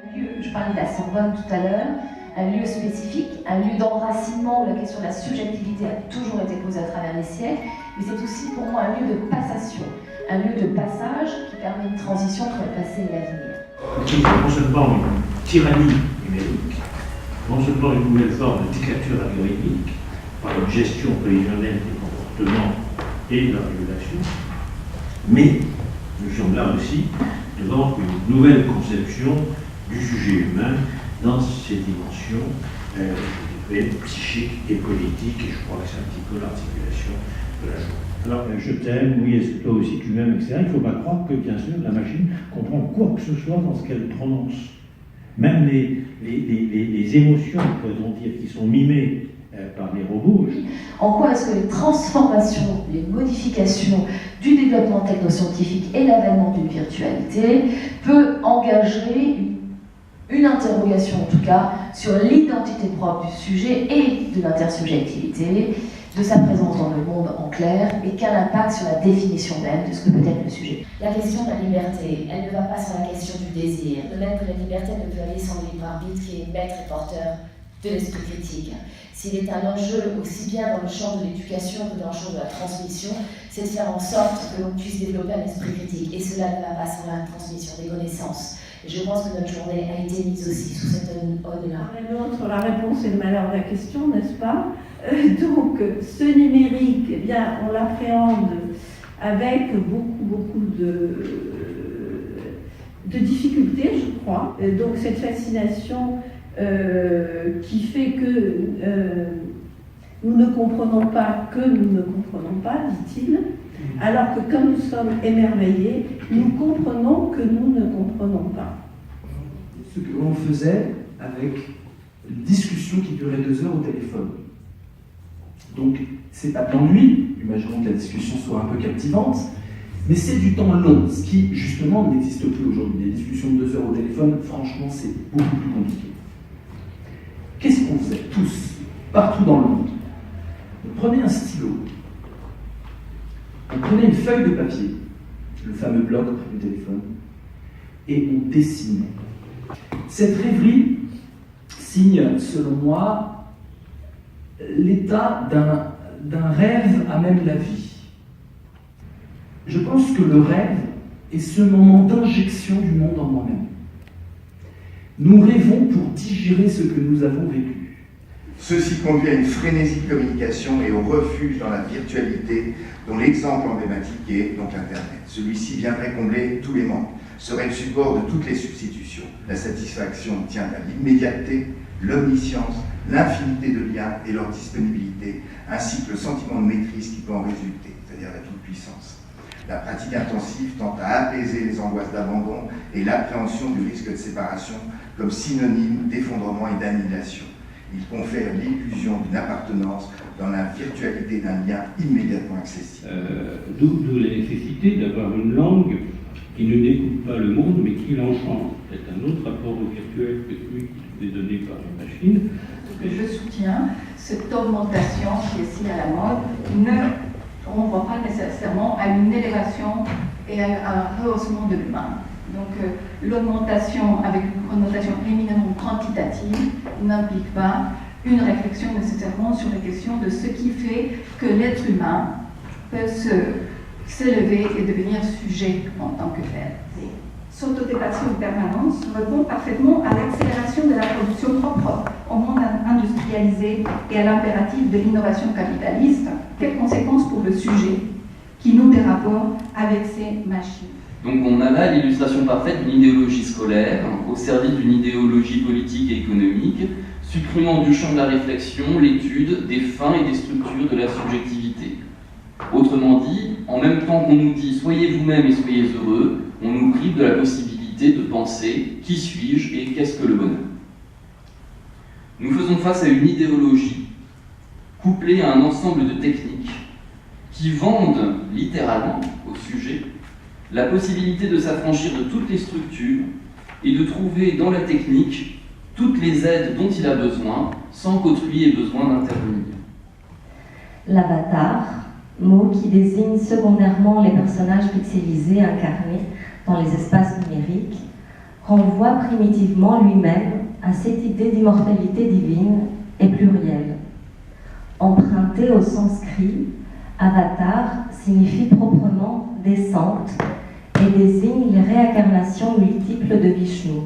Je parlais de la Sorbonne tout à l'heure, un lieu spécifique, un lieu d'enracinement où la question de la subjectivité a toujours été posée à travers les siècles, mais c'est aussi pour moi un lieu de passation, un lieu de passage qui permet une transition entre le passé et l'avenir. C'est non seulement une tyrannie numérique, non seulement une nouvelle forme de dictature algorithmique, par une gestion prévisionnelle des comportements et de la régulation, mais nous sommes là aussi devant une nouvelle conception du sujet humain dans ses dimensions psychiques et politiques, et je crois que c'est un petit peu l'articulation de la chose. Alors, je t'aime, oui, est-ce que toi aussi tu m'aimes, etc. Il ne faut pas croire que, bien sûr, la machine comprend quoi que ce soit dans ce qu'elle prononce. Même les émotions, pourrait-on dire, qui sont mimées par les robots. En quoi est-ce que les transformations, les modifications du développement technoscientifique et l'avènement d'une virtualité peut engager une interrogation, en tout cas, sur l'identité propre du sujet et de l'intersubjectivité, de sa présence dans le monde en clair, et quel impact sur la définition même de ce que peut être le sujet. La question de la liberté, elle ne va pas sur la question du désir, de même que la liberté ne peut aller sans le libre arbitre qui est maître et porteur de l'esprit critique. S'il est un enjeu aussi bien dans le champ de l'éducation que dans le champ de la transmission, c'est de faire en sorte que l'on puisse développer un esprit critique, et cela ne va pas sans la transmission des connaissances. Et je pense que notre journée a été mise aussi sous cette ode-là. La réponse est le malheur de la question, n'est-ce pas? Donc, ce numérique, eh bien, on l'appréhende avec beaucoup de difficultés, je crois. Donc, cette fascination qui fait que nous ne comprenons pas que nous ne comprenons pas, dit-il, alors que quand nous sommes émerveillés, nous comprenons que nous ne comprenons pas. Ce que l'on faisait avec une discussion qui durait 2 heures au téléphone. Donc, c'est pas de l'ennui, imaginons que la discussion soit un peu captivante, mais c'est du temps long, ce qui, justement, n'existe plus aujourd'hui. Les discussions de 2 heures au téléphone, franchement, c'est beaucoup plus compliqué. Qu'est-ce qu'on faisait tous, partout dans le monde? On prenait un stylo, on prenait une feuille de papier, le fameux bloc du téléphone, et on dessinait. Cette rêverie signe, selon moi, l'état d'un rêve à même la vie. Je pense que le rêve est ce moment d'injection du monde en moi-même. Nous rêvons pour digérer ce que nous avons vécu. Ceci conduit à une frénésie de communication et au refuge dans la virtualité, dont l'exemple emblématique est donc Internet. Celui-ci viendrait combler tous les manques, serait le support de toutes les substitutions. La satisfaction tient à l'immédiateté, l'omniscience, l'infinité de liens et leur disponibilité, ainsi que le sentiment de maîtrise qui peut en résulter, c'est-à-dire la toute-puissance. La pratique intensive tend à apaiser les angoisses d'abandon et l'appréhension du risque de séparation comme synonyme d'effondrement et d'annihilation. Il confère l'illusion d'une appartenance dans la virtualité d'un lien immédiatement accessible. D'où la nécessité d'avoir une langue qui ne découpe pas le monde, mais qui l'enchante. C'est un autre rapport au virtuel que celui qui est donné par la machine. Je soutiens cette augmentation qui est si à la mode ne renvoie pas nécessairement à une élévation et à un rehaussement de l'humain. Donc l'augmentation avec une connotation éminemment quantitative n'implique pas une réflexion nécessairement sur la question de ce qui fait que l'être humain peut s'élever et devenir sujet en tant que tel. S'autodépasser en permanence répond parfaitement à l'accélération de la production propre au monde industrialisé et à l'impératif de l'innovation capitaliste. Quelles conséquences pour le sujet qui noue des rapports avec ces machines? Donc on a là l'illustration parfaite d'une idéologie scolaire au service d'une idéologie politique et économique, supprimant du champ de la réflexion l'étude des fins et des structures de la subjectivité. Autrement dit, en même temps qu'on nous dit « soyez vous-même et soyez heureux », on nous prive de la possibilité de penser « qui suis-je et qu'est-ce que le bonheur ?» Nous faisons face à une idéologie couplée à un ensemble de techniques qui vendent littéralement au sujet la possibilité de s'affranchir de toutes les structures et de trouver dans la technique toutes les aides dont il a besoin sans qu'autrui ait besoin d'intervenir. L'avatar, mot qui désigne secondairement les personnages pixelisés incarnés dans les espaces numériques, renvoie primitivement lui-même à cette idée d'immortalité divine et plurielle. Emprunté au sanskrit, avatar signifie proprement descente et désigne les réincarnations multiples de Vishnu.